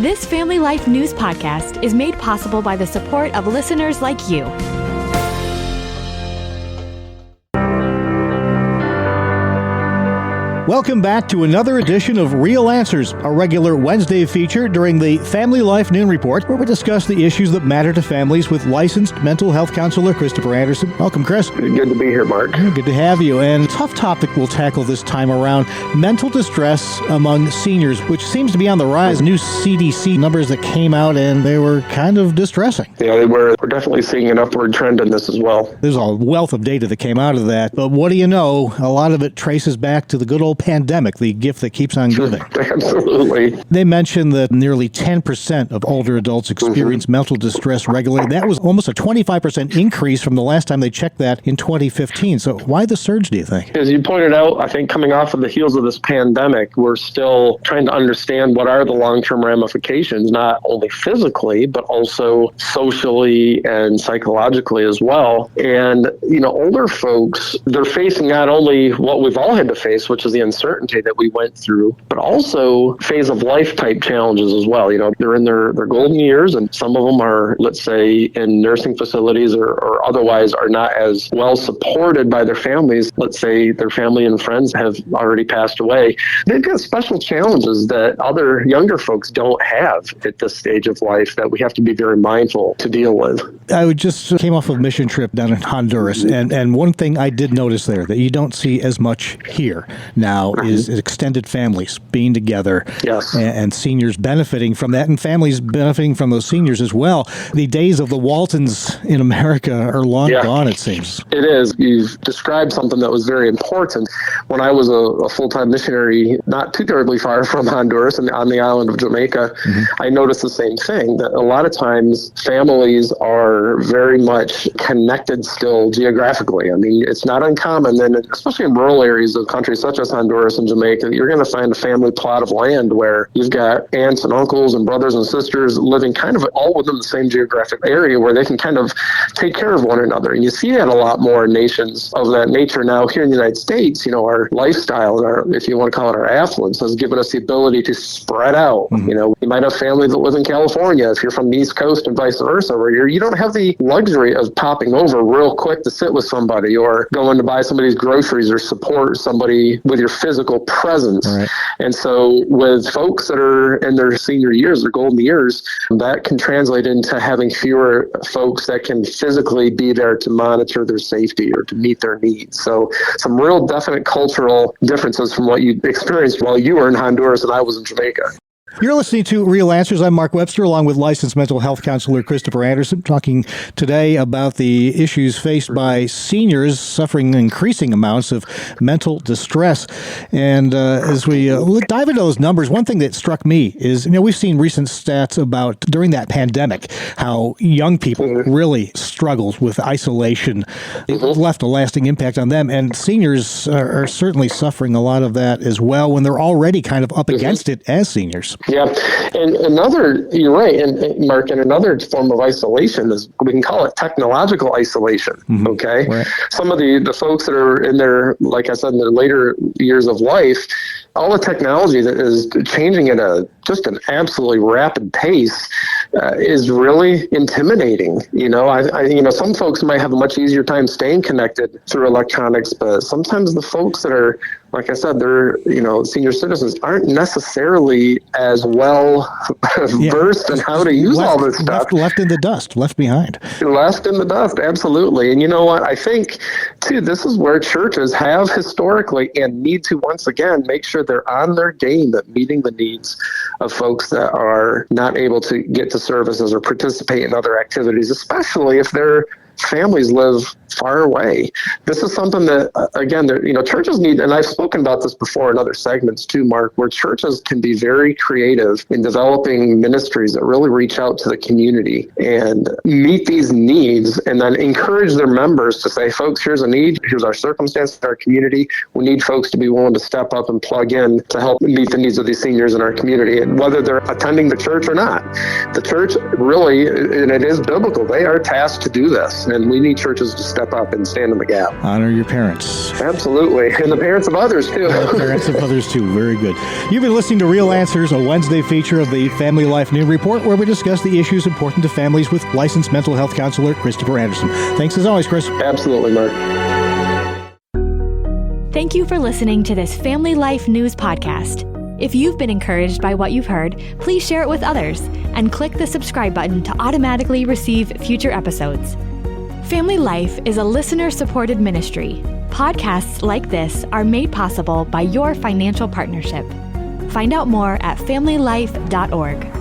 This Family Life News podcast is made possible by the support of listeners like you. Welcome back to another edition of Real Answers, a regular Wednesday feature during the Family Life Noon Report, where we discuss the issues that matter to families with licensed mental health counselor Christopher Anderson. Welcome, Chris. Good to be here, Mark. Good to have you. And a tough topic we'll tackle this time around, mental distress among seniors, which seems to be on the rise. New CDC numbers that came out, and they were kind of distressing. Yeah, they were. We're definitely seeing an upward trend in this as well. There's a wealth of data that came out of that, but what do you know? A lot of it traces back to the good old pandemic, the gift that keeps on giving. Absolutely. They mentioned that nearly 10% of older adults experience mental distress regularly. That was almost a 25% increase from the last time they checked that in 2015. So why the surge, do you think? As you pointed out, I think coming off of the heels of this pandemic, we're still trying to understand what are the long-term ramifications, not only physically, but also socially and psychologically as well. And, older folks, they're facing not only what we've all had to face, which is the uncertainty that we went through, but also phase of life type challenges as well. They're in their golden years, and some of them are, let's say, in nursing facilities or otherwise are not as well supported by their families. Let's say their family and friends have already passed away. They've got special challenges that other younger folks don't have at this stage of life that we have to be very mindful to deal with. I just came off a mission trip down in Honduras, and one thing I did notice there that you don't see as much here now is extended families being together. Yes. And seniors benefiting from that, and families benefiting from those seniors as well. The days of the Waltons in America are long gone, it seems. It is. You've described something that was very important. When I was a full-time missionary, not too terribly far from Honduras and on the island of Jamaica, I noticed the same thing, that a lot of times families are very much connected still geographically. I mean, it's not uncommon, and especially in rural areas of countries such as Honduras and Jamaica, you're going to find a family plot of land where you've got aunts and uncles and brothers and sisters living kind of all within the same geographic area where they can kind of take care of one another. And you see that a lot more in nations of that nature. Now, here in the United States, our lifestyle, and our, if you want to call it our affluence, has given us the ability to spread out. You might have family that live in California if you're from the East Coast and vice versa, where you don't have the luxury of popping over real quick to sit with somebody or going to buy somebody's groceries or support somebody with your physical presence. Right. And so with folks that are in their senior years, their golden years, that can translate into having fewer folks that can physically be there to monitor their safety or to meet their needs. So some real definite cultural differences from what you experienced while you were in Honduras and I was in Jamaica. You're listening to Real Answers. I'm Mark Webster, along with licensed mental health counselor Christopher Anderson, talking today about the issues faced by seniors suffering increasing amounts of mental distress. And as we dive into those numbers, one thing that struck me is, we've seen recent stats about during that pandemic, how young people really struggled with isolation. It left a lasting impact on them. And seniors are certainly suffering a lot of that as well when they're already kind of up against it as seniors. Yeah, and you're right, and Mark, and another form of isolation is, we can call it technological isolation, okay? Right. Some of the folks that are in their, like I said, in their later years of life, all the technology that is changing at just an absolutely rapid pace is really intimidating. Some folks might have a much easier time staying connected through electronics, but sometimes the folks that are, like I said, they're, senior citizens aren't necessarily as well versed in how to use all this stuff. Left in the dust, left behind. Left in the dust, absolutely. And you know what? I think, too, this is where churches have historically and need to once again make sure they're on their game at meeting the needs of folks that are not able to get to services or participate in other activities, especially if their families live far away. This is something that, again, churches need, and I've spoken about this before in other segments too, Mark, where churches can be very creative in developing ministries that really reach out to the community and meet these needs, and then encourage their members to say, folks, here's a need, here's our circumstance in our community. We need folks to be willing to step up and plug in to help meet the needs of these seniors in our community, and whether they're attending the church or not. The church really, and it is biblical, they are tasked to do this. and we need churches to step up and stand in the gap. Honor your parents. Absolutely. And the parents of others, too. Parents of others, too. Very good. You've been listening to Real Answers, a Wednesday feature of the Family Life Noon Report, where we discuss the issues important to families with licensed mental health counselor Christopher Anderson. Thanks as always, Chris. Absolutely, Mark. Thank you for listening to this Family Life News podcast. If you've been encouraged by what you've heard, please share it with others and click the subscribe button to automatically receive future episodes. Family Life is a listener-supported ministry. Podcasts like this are made possible by your financial partnership. Find out more at familylife.org.